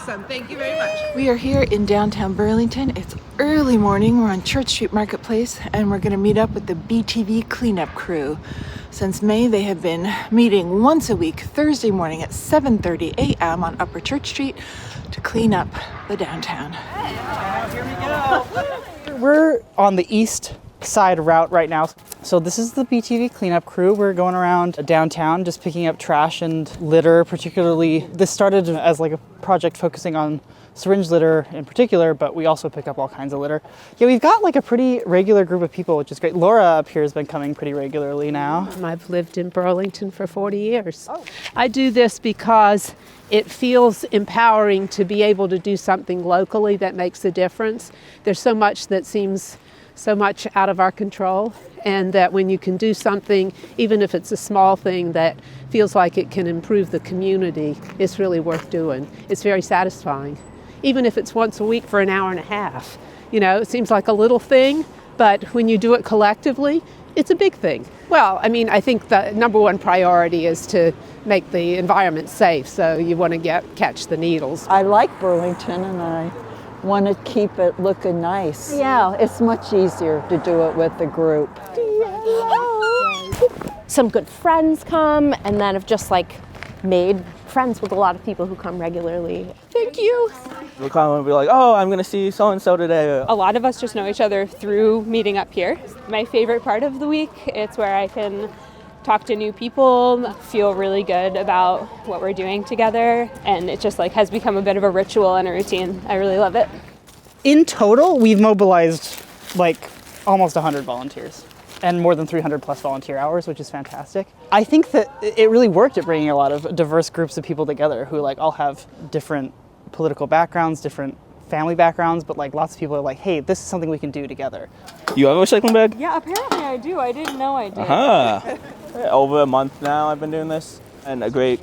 Awesome. Thank you very much. We are here in downtown Burlington. It's early morning. We're on Church Street Marketplace, and we're going to meet up with the BTV Clean Up Crew. Since May, they have been meeting once a week, Thursday morning at 7:30 a.m. on Upper Church Street to clean up the downtown. Here we go. We're on the east side route right now. So this is the BTV Cleanup Crew. We're going around downtown just picking up trash and litter. Particularly, this started as like a project focusing on syringe litter in particular, but we also pick up all kinds of litter. Yeah, we've got like a pretty regular group of people, which is great. Laura up here has been coming pretty regularly now. I've lived in Burlington for 40 years. Oh. I do this because it feels empowering to be able to do something locally that makes a difference. There's so much that seems so much out of our control, and that when you can do something, even if it's a small thing that feels like it can improve the community, it's really worth doing. It's very satisfying, even if it's once a week for an hour and a half. You know, it seems like a little thing, but when you do it collectively, it's a big thing. Well, I mean, I think the number one priority is to make the environment safe, so you want to catch the needles. I like Burlington, and I want to keep it looking nice. Yeah, it's much easier to do it with the group. Some good friends come, and then I've just like made friends with a lot of people who come regularly. Thank you. We'll come and be like, oh, I'm going to see so-and-so today. A lot of us just know each other through meeting up here. My favorite part of the week, it's where I can talk to new people, feel really good about what we're doing together, and it just like has become a bit of a ritual and a routine. I really love it. In total, we've mobilized like almost 100 volunteers and more than 300 plus volunteer hours, which is fantastic. I think that it really worked at bringing a lot of diverse groups of people together who like all have different political backgrounds, different family backgrounds, but like lots of people are like, hey, this is something we can do together. You have a recycling bag? Yeah, apparently I do. I didn't know I did. Over a month now I've been doing this, and a great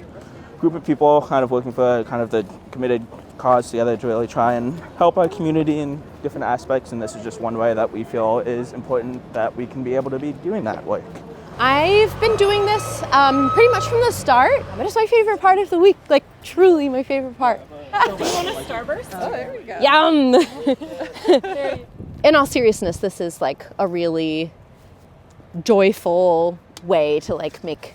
group of people kind of working for kind of the committed cause together to really try and help our community in different aspects, and this is just one way that we feel is important that we can be able to be doing that work. I've been doing this pretty much from the start, but it's my favorite part of the week, like truly my favorite part. Do you want a Starburst? Oh, there we go. Yum! In all seriousness, this is like a really joyful way to like make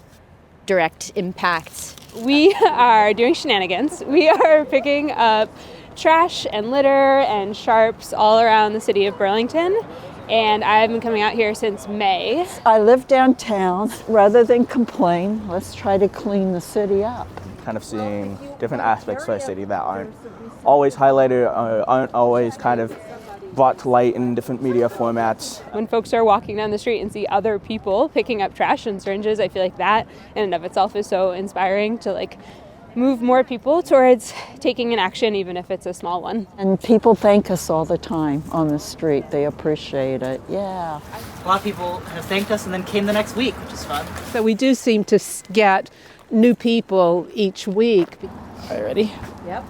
direct impact. We are doing shenanigans. We are picking up trash and litter and sharps all around the city of Burlington. And I've been coming out here since May. I live downtown. Rather than complain, let's try to clean the city up. Kind of seeing different aspects of our city that aren't always highlighted, aren't always kind of brought to light in different media formats. When folks are walking down the street and see other people picking up trash and syringes, I feel like that in and of itself is so inspiring to like move more people towards taking an action, even if it's a small one. And people thank us all the time on the street. They appreciate it. Yeah. A lot of people have thanked us and then came the next week, which is fun. So we do seem to get new people each week. Are you ready? Yep.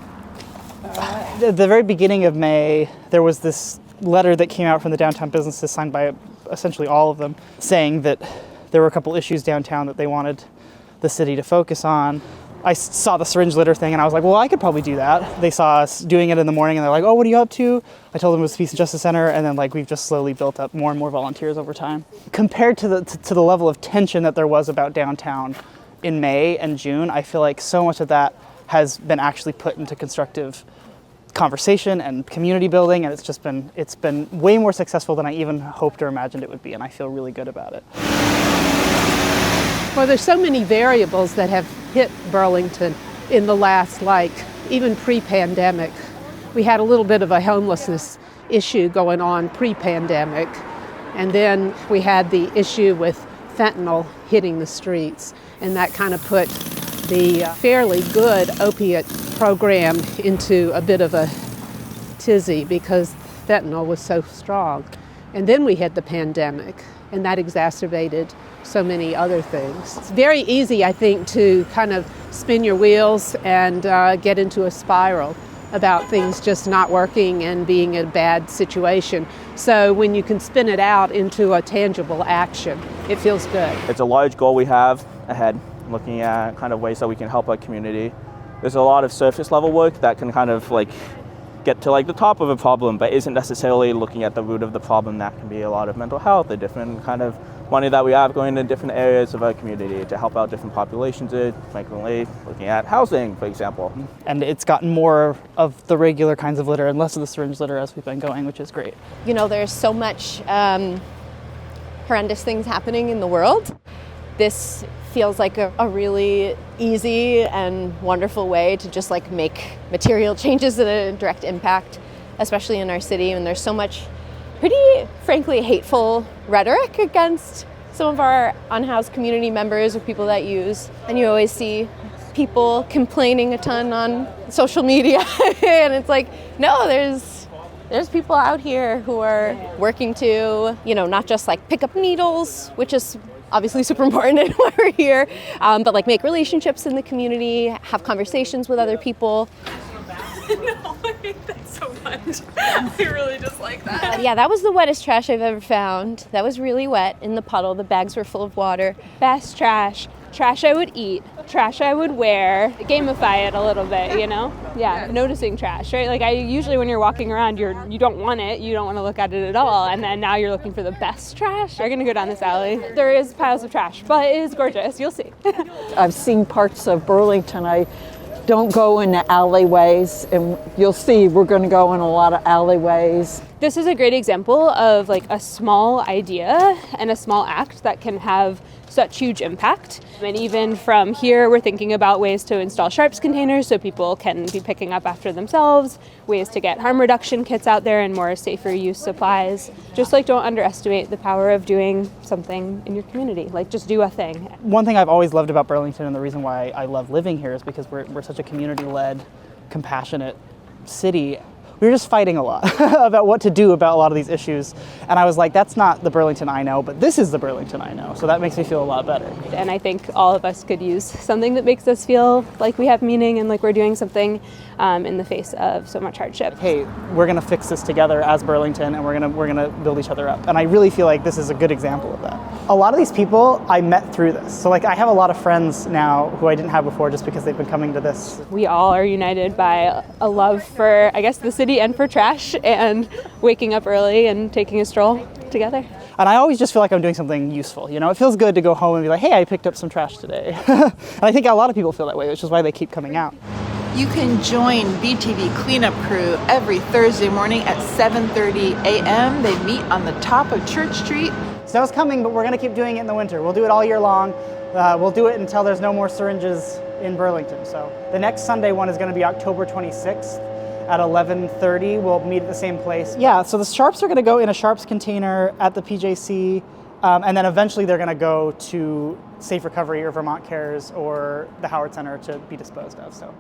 At the very beginning of May, there was this letter that came out from the downtown businesses signed by essentially all of them, saying that there were a couple issues downtown that they wanted the city to focus on. I saw the syringe litter thing and I was like, well, I could probably do that. They saw us doing it in the morning and they're like, oh, what are you up to? I told them it was the Peace and Justice Center, and then like we've just slowly built up more and more volunteers over time. Compared to the level of tension that there was about downtown in May and June, I feel like so much of that has been actually put into constructive conversation and community building, and it's been way more successful than I even hoped or imagined it would be, and I feel really good about it. Well, there's so many variables that have hit Burlington in the last, like, even pre-pandemic. We had a little bit of a homelessness issue going on pre-pandemic, and then we had the issue with fentanyl hitting the streets, and that kind of put the fairly good opiate program into a bit of a tizzy because fentanyl was so strong. And then we had the pandemic, and that exacerbated so many other things. It's very easy, I think, to kind of spin your wheels and get into a spiral about things just not working and being in a bad situation. So when you can spin it out into a tangible action, it feels good. It's a large goal we have ahead, looking at kind of ways that we can help our community there's a lot of surface level work that can kind of like get to like the top of a problem, but isn't necessarily looking at the root of the problem. That can be a lot of mental health, a different kind of money that we have going in different areas of our community to help out different populations, frequently looking at housing, for example. And it's gotten more of the regular kinds of litter and less of the syringe litter as we've been going, which is great. You know, there's so much horrendous things happening in the world. This feels like a really easy and wonderful way to just like make material changes that have a direct impact, especially in our city. And there's so much pretty, frankly, hateful rhetoric against some of our unhoused community members or people that use. And you always see people complaining a ton on social media. And it's like, no, there's people out here who are working to, you know, not just like pick up needles, which is obviously super important and why we're here, but like make relationships in the community, have conversations with other people. No, I hate that so much. I really dislike that. Yeah, that was the wettest trash I've ever found. That was really wet in the puddle. The bags were full of water. Best trash. Trash I would eat. Trash I would wear. Gamify it a little bit, you know? Yeah, noticing trash, right? Like I usually when you're walking around, you don't want it. You don't want to look at it at all. And then now you're looking for the best trash. You're going to go down this alley. There is piles of trash, but it is gorgeous. You'll see. I've seen parts of Burlington. I don't go in the alleyways, and you'll see we're going to go in a lot of alleyways. This is a great example of like a small idea and a small act that can have such huge impact. And even from here, we're thinking about ways to install sharps containers so people can be picking up after themselves, ways to get harm reduction kits out there and more safer use supplies. Just like don't underestimate the power of doing something in your community. Like just do a thing. One thing I've always loved about Burlington, and the reason why I love living here, is because we're such a community-led, compassionate city. We were just fighting a lot about what to do about a lot of these issues. And I was like, that's not the Burlington I know, but this is the Burlington I know. So that makes me feel a lot better. And I think all of us could use something that makes us feel like we have meaning and like we're doing something in the face of so much hardship. Hey, we're gonna fix this together as Burlington, and we're gonna build each other up. And I really feel like this is a good example of that. A lot of these people I met through this. So like I have a lot of friends now who I didn't have before just because they've been coming to this. We all are united by a love for, I guess, the city and for trash and waking up early and taking a stroll together. And I always just feel like I'm doing something useful. You know, it feels good to go home and be like, hey, I picked up some trash today. And I think a lot of people feel that way, which is why they keep coming out. You can join BTV Clean Up Crew every Thursday morning at 7:30 a.m. They meet on the top of Church Street. Snow's coming, but we're gonna keep doing it in the winter. We'll do it all year long. We'll do it until there's no more syringes in Burlington. So the next Sunday one is gonna be October 26th. At 11:30, we'll meet at the same place. Yeah, so the sharps are gonna go in a sharps container at the PJC, and then eventually they're gonna go to Safe Recovery or Vermont Cares or the Howard Center to be disposed of. So.